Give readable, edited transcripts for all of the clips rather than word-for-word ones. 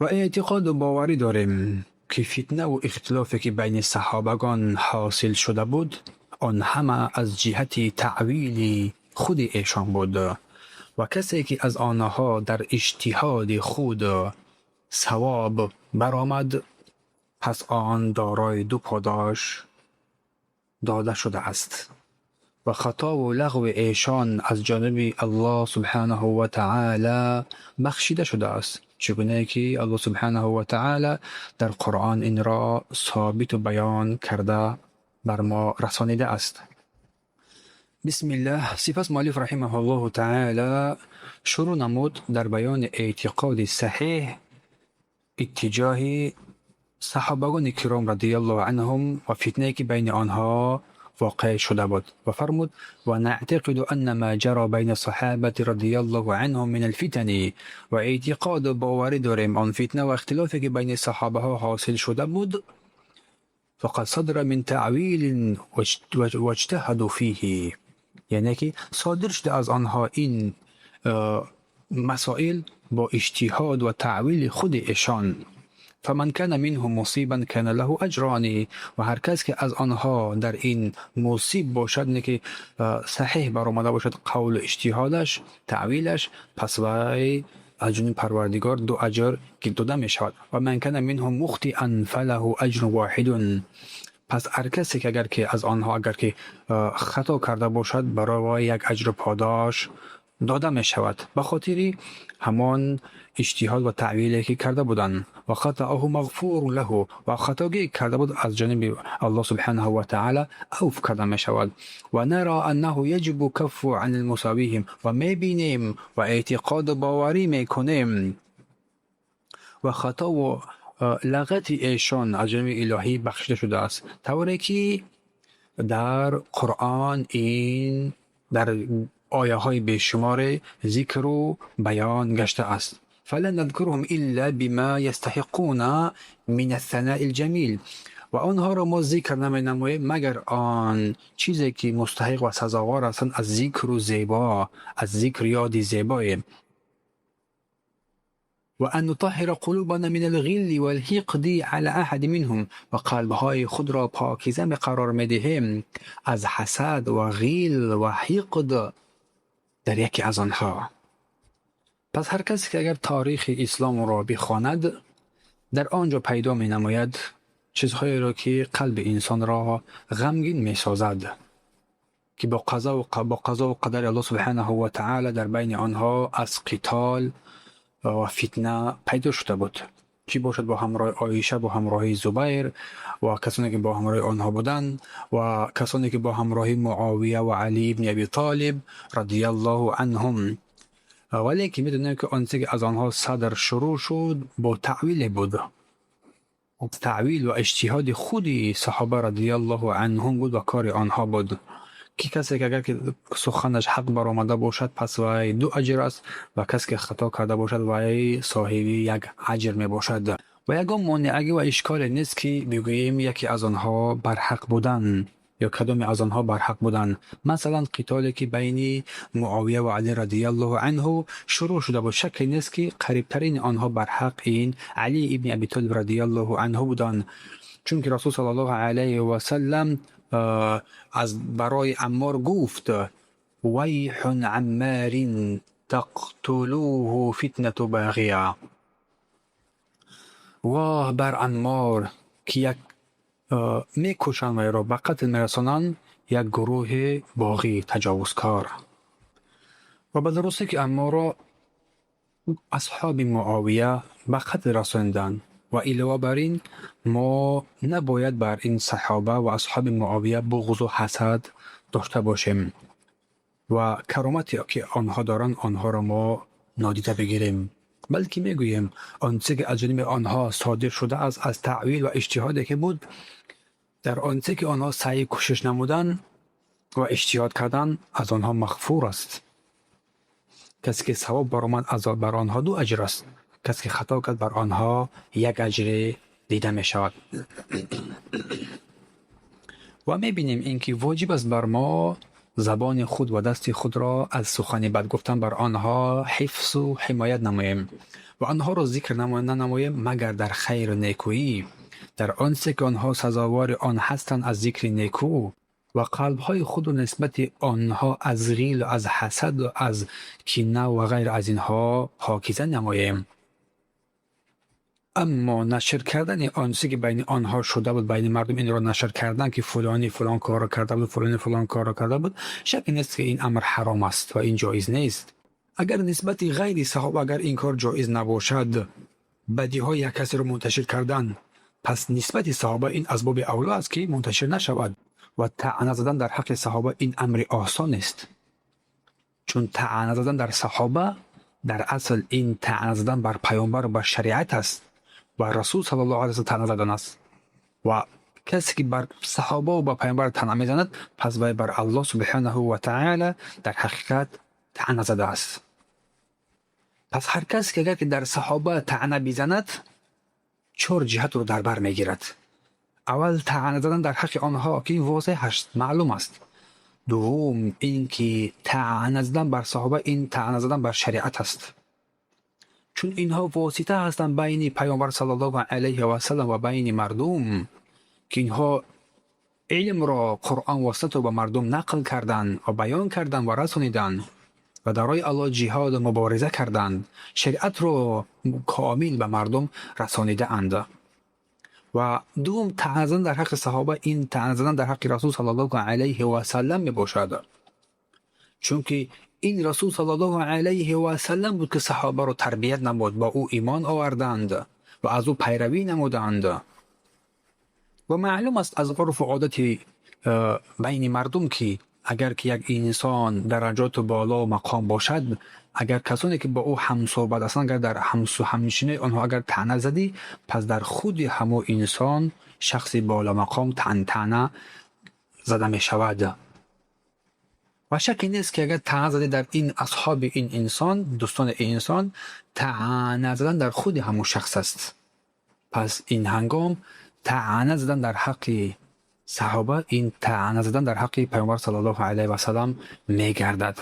و اعتقاد و باوری داریم که فتنه و اختلافی که بین صحابگان حاصل شده بود آن همه از جهت تعویل خود ایشان بود و کسی که از آنها در اجتهاد خود صواب برآمد پس آن دارای دو پاداش داده شده است و خطا و لغو ایشان از جانب الله سبحانه و تعالی بخشیده شده است، چگونه که الله سبحانه و تعالی در قرآن این را ثابت و بیان کرده بر ما رسانیده است. بسم الله. سپس مؤلف رحمه الله تعالی شروع نمود در بیان اعتقاد صحیح اتجاه صحابگان کرام رضی الله عنهم و فتنه که بین آنها واقع شده بود و فرمود و نعتقد ان ما جرى بین صحابه رضی الله عنهم من الفتن و اعتقاد و باوری داریم آن فتنه و اختلافی که بین صحابه ها حاصل شده بود فقد صدر من تعویل و اجتهدوا فیه، یعنی که صادر شده از آنها این مسائل با اجتهاد و تعویل خود ایشان. فمن كان منهم مصیبا كان له اجران، و هر کس که از آنها در این مصیب باشد، نه که صحیح برآمده باشد قول و اجتهادش تعویلش، پس وی از جانب پروردگار دو اجر که داده می شود. و من کان منهم مخطئا فله اجر واحد، پس هر کسی که اگر که از آنها اگر که خطا کرده باشد برای یک اجر پاداش داده می شود به خاطر همان اجتهاد و تعویلی که کرده بودند و خطأه مغفور له، و خطاگی کرده بود از جانب الله سبحانه و تعالی عفو کرده می شود. و نرى انه یجب کف عن المساویهم، و می بینیم و اعتقاد و باوری می کنیم و خطا و لغت ایشان از جانب الهی بخشیده شده است، طوری که در قرآن این در آیه های بیشمار ذکر و بیان گشته است. فلا نذکرهم الا بما یستحقون من الثناء الجمیل، و آنها را ما ذکر نمی نماییم مگر آن چیزی که مستحق و سزاوار هستند از ذکر و زیبا، از ذکر یاد زیبای. و ان نطهر قلوبنا من الغل والحقد على احد منهم، و قلبهای خود را پاکیزه قرار میدهیم از حسد و غیل و حقد در یکی از آنها. پس هر کسی که اگر تاریخ اسلام را بخواند در آنجا پیدا می نماید چیزهایی را که قلب انسان را غمگین می سازد که با قضا و قدر الله سبحانه و تعالی در بین آنها از قتال و فتنه پیدا شده بود، چی باشد با همراه عایشه، با همراه زبیر و کسانی که با همراه آنها بودند و کسانی که با همراه معاویه و علی ابن ابی طالب رضی الله عنهم. ولی که میدونیم که آنچه که از آنها صدر شروع شد با تعویل بود، تعویل و اجتهاد خودی صحابه رضی الله عنهم بود و کار آنها بود که کسی که اگر که سخنش حق برآمده باشد پس وی دو اجر است و کسی که خطا کرده باشد وی صاحب یک اجر می باشد. و یگان مانعی و اشکال نیست که بگوییم یکی از آنها برحق بودن یا کدام از آنها برحق بودن. مثلا قتالی که بین معاویه و علی رضی الله عنه شروع شده بود، شک نیست که قریبترین آنها برحق این علی ابن ابی طالب رضی الله عنه بودند، چون که رسول صلی الله علیه و سلم از برای عمار گفت ویح عمار تقتلوه فتنة باغیه، واه بر عمار که یک میکشند و را به قتل میرسانند یک گروه باغی تجاوزکار. و به درستی که عمار را اصحاب معاویه به قتل رساندند و علاوه بر این ما نباید بر این صحابه و اصحاب معاویه بغض و حسد داشته باشیم و کرامتی که آنها دارند آنها را ما نادیده بگیریم، بلکه میگوییم آنچه که از جانب آنها صادر شده است از تعویل و اجتهادی که بود، در آنچه که آنها سعی کوشش نمودن و اجتهاد کردن از آنها مغفور است. کسی که ثواب برآمد از بر آنها دو اجر است، کسی که خطا کرد بر آنها یک اجر دیده می شود. و می بینیم اینکه واجب است بر ما زبان خود و دست خود را از سخن بد گفتن بر آنها حفظ و حمایت نماییم و آنها را ذکر ننماییم مگر در خیر و نیکویی، در آنچه که آنها سزاوار آن هستند از ذکر نیکو، و قلب‌های خود را نسبت آنها از غیل و از حسد و از کینه و غیر از اینها پاکیزه نماییم. اما نشر کردن آنچه که بین آنها شده بود، بین مردم این را نشر کردن که فلانی فلان کار را کرده بود، فلانی فلان کار را کرده بود، شک نیست که این امر حرام است و این جایز نیست. اگر نسبت غیر صحابه اگر این کار جایز نباشد، بدی های یک کسی را منتشر کردن، پس نسبت صحابه این از باب اولا است که منتشر نشود و طعنه زدن در حق صحابه این امر آسان است. چون طعنه زدن در صحابه در اصل این طعنه زدن بر پیامبر و بر شریعت است و رسول صلی الله علیه و طعنه زدن است و کسی که بر صحابه و بر پیامبر طعنه میزند پس وی بر الله سبحانه و تعالی در حقیقت طعنه زده است. پس هر کس که اگر که در صحابه طعنه بزند 4 جهت رو در بر میگیرد. اول طعنه زدن در حق آنها که این واضح است، معلوم است. دوم این که طعنه زدن بر صحابه این طعنه زدن بر شریعت است، چون اینها واسطه هستند بین پیامبر صلی الله علیه و سلم و بین مردم که اینها علم را قرآن و سنت را به مردم نقل کردند و بیان کردند و رسانیدند و در راه الله جهاد و مبارزه کردند، شریعت را کامل به مردم رسانیده اند. و دوم طعنه زدن در حق صحابه این طعنه زدن در حق رسول صلی الله علیه و سلم می باشد، چون که این رسول صلی الله علیه و سلم بود که صحابه را تربیت نمود، با او ایمان آوردند و از او پیروی نمودند. و معلوم است از عرف و عادت بین مردم که اگر که یک انسان درجات بالا و مقام باشد، اگر کسانی که با او هم صحبت هستند اگر در همنشینی آنها اگر طعنه زدی، پس در خود همو انسان شخص بالا مقام طعنه زده می شود. و شکی نیست که اگر طعنه زدی در این اصحاب این انسان، دوستان انسان، طعنه زدن در خود همو شخص است. پس این هنگام طعنه زدن در حق صحابه این طعنه زدن در حق پیامبر صلی الله علیه و سلم می گردد.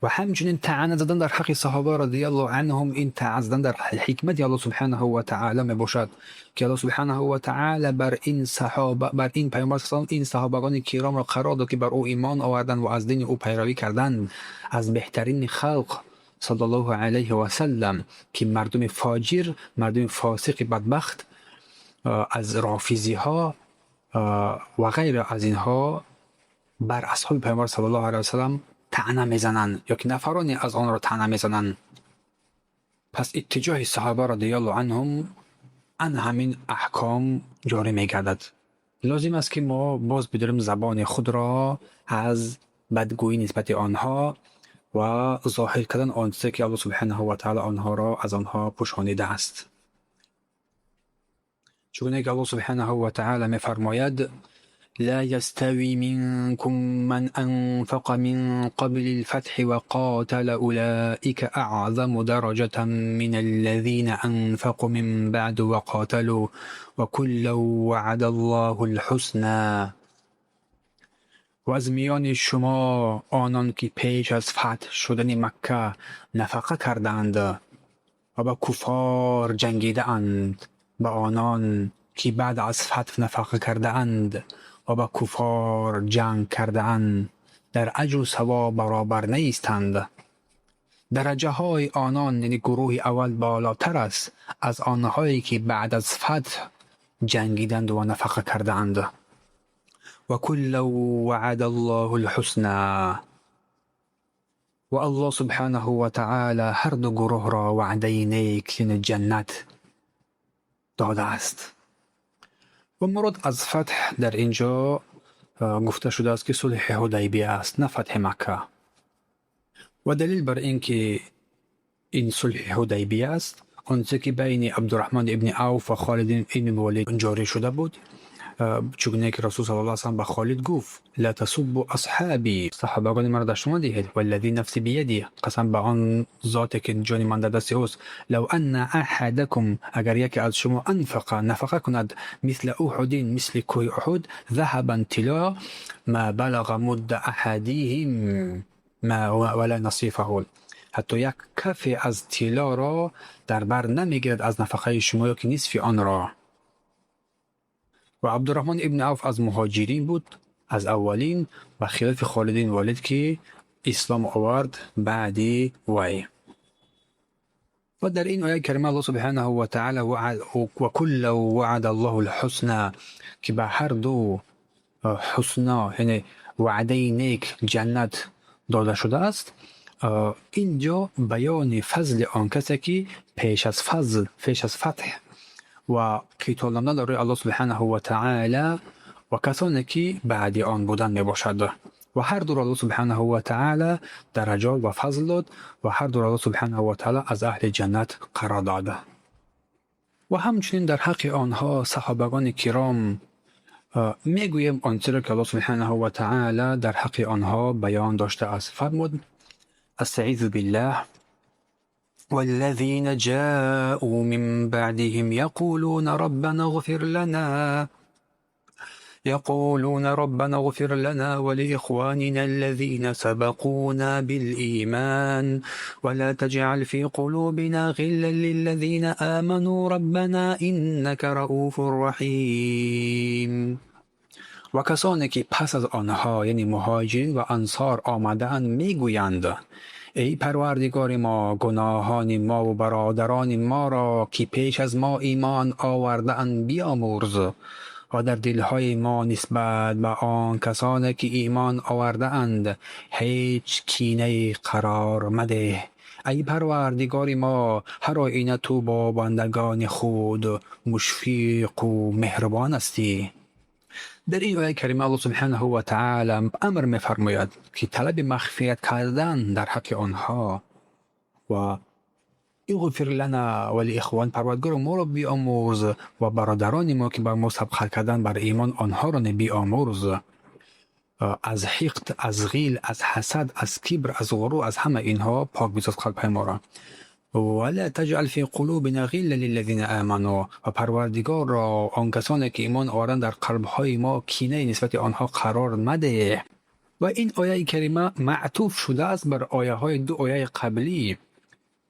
و همچنین طعنه زدن در حق صحابه رضی الله عنهم این طعنه زدن در حکمت الله سبحانه و تعالی می باشد که الله سبحانه و تعالی بر این صحابه، بر این پیامبر صلی الله علیه و این صحابگان کرام را قرار داد که بر او ایمان آوردند و از دین او پیروی کردند، از بهترین خلق صلی الله علیه و سلم، که مردم فاجر، مردم فاسق بدبخت از رافضی ها و غیر از اینها بر اصحاب پیامبر صلی الله علیه و سلم طعنه میزنند یا که نفرانی از آن را طعنه میزنند. پس اتجاه صحابه رضی الله عنهم ان همین احکام جاری میگردد. لازم است که ما باز بداریم زبان خود را از بدگویی نسبت آنها و ظاهر کردن آنچه که الله سبحانه و تعالی آنها را از آنها پوشانیده است. چون که الله سبحانه و تعالی میفرماید لا يستوي منكم من أنفق من قبل الفتح وقاتل أولئك أعظم درجة من الذين أنفقوا من بعد وقاتلوا وكلا وعد الله الحسنى. و از میان شما آنان که پیش از فتح شدن مکه نفقه کردند و با کفار جنگیده اند، با آنان که بعد از فتح نفقه کرده اند و با کفار جنگ کرده اند در اجر و ثواب برابر نیستند. درجه های آنان یعنی گروه اول بالاتر است از آنهایی که بعد از فتح جنگیدند و نفقه کرده اند. و کل وعد الله الحسنى. و الله سبحانه و تعالی هر دو گروه را وعده نیک یعنی جنت داده است. و مراد از فتح در اینجا گفته شده است که صلح حدیبیه است، نه فتح مکه. و دلیل بر اینکه این صلح حدیبیه است آنچه که بین عبدالرحمن ابن عوف و خالد ابن ولید جاری شده بود چگونه که رسول صلی الله علیه و سلم به خالد گفت لا تسبوا اصحابی، صحابگان مرا در شما دهید، والذی نفسی بیدی، قسم به آن ذاتی که جان من در دست اوست، لو ان احدکم، اگر یکی از شما انفق نفقه کند مثل احد، مثل کوه احد، ذهبا طلا، ما بلغ مد احدهم ما ولا نصیفه، حتی یک کف از طلا را در بر نمیگیرد از نفقه شما یا که نصف آن را. و عبدالرحمن ابن عوف از مهاجرین بود، از اولین، و خلاف خالدین والد که اسلام آورد بعدی وی. و در این آیه کریمه الله سبحانه و تعالی و کل وعد الله الحسنى، که به هر دو حسنا یعنی وعده نیک جنت داده شده است. اینجا بیان فضل آن کسی که پیش از فتح و کتاب نامه داره الله سبحانه و تعالی و کسانی که بعد آن بودن می باشد، و هر دو الله سبحانه و تعالی درجات و فضل داد و هر دو الله سبحانه و تعالی از اهل جنت قرار داده. و همچنین در حق آنها صحابگان کرام میگویم آنچه که الله سبحانه و تعالی در حق آنها بیان داشته است. فرمود استعیذ بالله والذين جاءوا من بعدهم يقولون ربنا اغفر لنا ولإخواننا الذين سبقونا بالإيمان ولا تجعل في قلوبنا غلا للذين آمنوا ربنا إنك رؤوف رحيم. و کسانی که پس از آنها یعنی مهاجرین و انصار آمدند میگویند ای پروردگار ما، گناهان ما و برادران ما را که پیش از ما ایمان آورده اند بیامرز و در دلهای ما نسبت به آن کسانی که ایمان آورده اند هیچ کینه قرار مده. ای پروردگار ما، هر آینه تو با بندگان خود مشفق و مهربان هستی. در این آیه کریمه الله سبحانه و تعالی امر می‌فرماید که طلب مغفرت کردن در حق آنها و اغفر لنا ولاخوان، پروردگار ما را بیامرز و برادران ما که بر ما سبقت کردن بر ایمان آنها را بیامرز، از حقد، از غیل، از حسد، از کبر، از غرور، از همه اینها پاک بساز قلب‌های ما را. ولا تجعل في قلوبنا غلا للذین آمنوا، و پروردگار را آن کسانی که ایمان آوردند در قلب‌های ما کینه نسبت آنها قرار مده. و این آیه کریمه معطوف شده است بر آیه دو آیه قبلی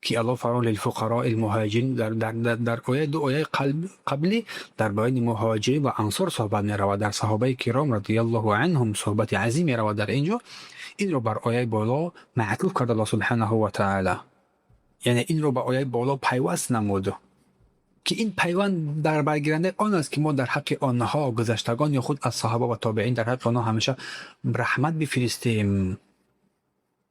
که الله فرمان للفقراء المهاجرین، در آیه دو آیه قبلی در بیان مهاجرین و انصار صحبت می رود، در صحابه کرام رضی الله عنهم صحبت عظیم می رود. در اینجا این رو بر آیه بالا معطوف کرد الله سبحانه و تعالی، یعنی این رو به آیه بالا پیوست نمود که این پیوند در برگیرنده آن است که ما در حق آنها گذشتگان یا خود از صحابه و تابعین در حق آنها همیشه رحمت بفرستیم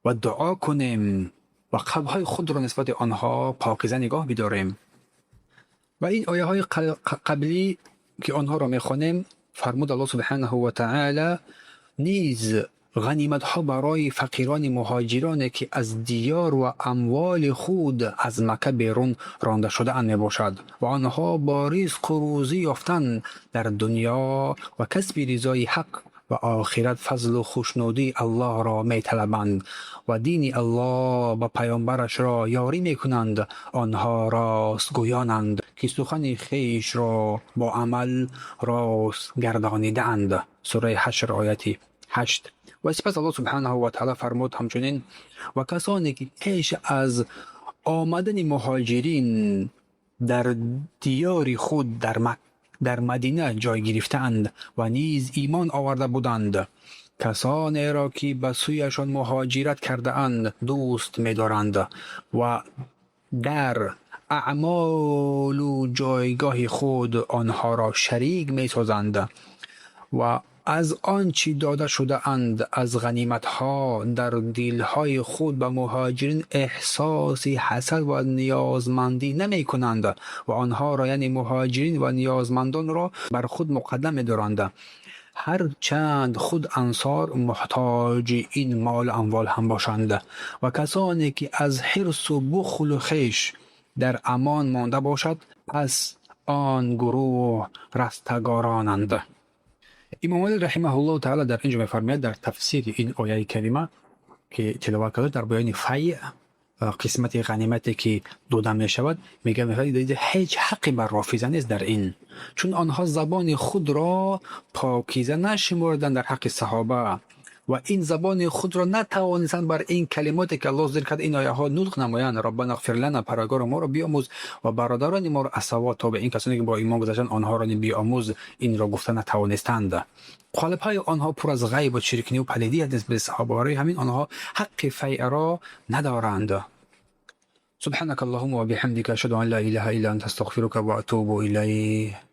و دعا کنیم و قلب‌های خود را نسبت آنها پاکیزه نگاه بداریم. و این آیه های قبلی که آنها را میخوانیم فرمود الله سبحانه و تعالی نیز غنیمت ها برای فقیران مهاجران که از دیار و اموال خود از مکه بیرون رانده شده اند باشد و آنها با رزق و روزی یافتن در دنیا و کسب رضای حق و آخرت فضل و خوشنودی الله را می طلبند و دین الله و پیامبرش را یاری می کنند، آنها راست گویانند که سخن خیش را با عمل راست گردانیده اند. سوره حشر آیه 8. و سپس الله سبحانه و تعالی فرمود همچنین و کسانی که پیش از آمدن مهاجرین در دیار خود در مدینه جای گرفتند و نیز ایمان آورده بودند، کسانی را که به سویشان مهاجرت کرده اند دوست می دارند و در اعمال و جایگاه خود آنها را شریک می سازند و از آنچه داده شده اند از غنیمت ها در دلهای خود به مهاجرین احساس حسد و نیازمندی نمی کنند و آنها را یعنی مهاجرین و نیازمندان را بر خود مقدم می دارند، هر چند خود انصار محتاج این مال و اموال هم باشند. و کسانی که از حرص و بخل و خویش در امان مانده باشد پس آن گروه رستگارانند. امام علی رحمه الله تعالی در اینجا می‌فرماید در تفسیر این آیه کریمه که تلاوت کرده در بیان فیع، قسمت غنیمتی که داده می شود، میگه میفرماید هیچ حقی بر رافضه نیست در این، چون آنها زبان خود را پاکیزه نشمردند در حق صحابه و این زبان خود را نتوانستند بر این کلماتی که الله ذکر کرده این آیه ها نطق نمایند. ربنا اغفر لنا، پروردگار ما را بیاموز، و برادران ما را اسوا، تا به این کسانی که با ایمان گذشتند آنها را بیاموز این را گفته نتوانستند. قالب های آنها پر از غیب و چرکنی و پلیدی است به صحابه، برای همین آنها حق فیع را ندارند. سبحانك اللهم و بحمدك اشهد ان لا اله الا انت استغفرك و اتوب الیه.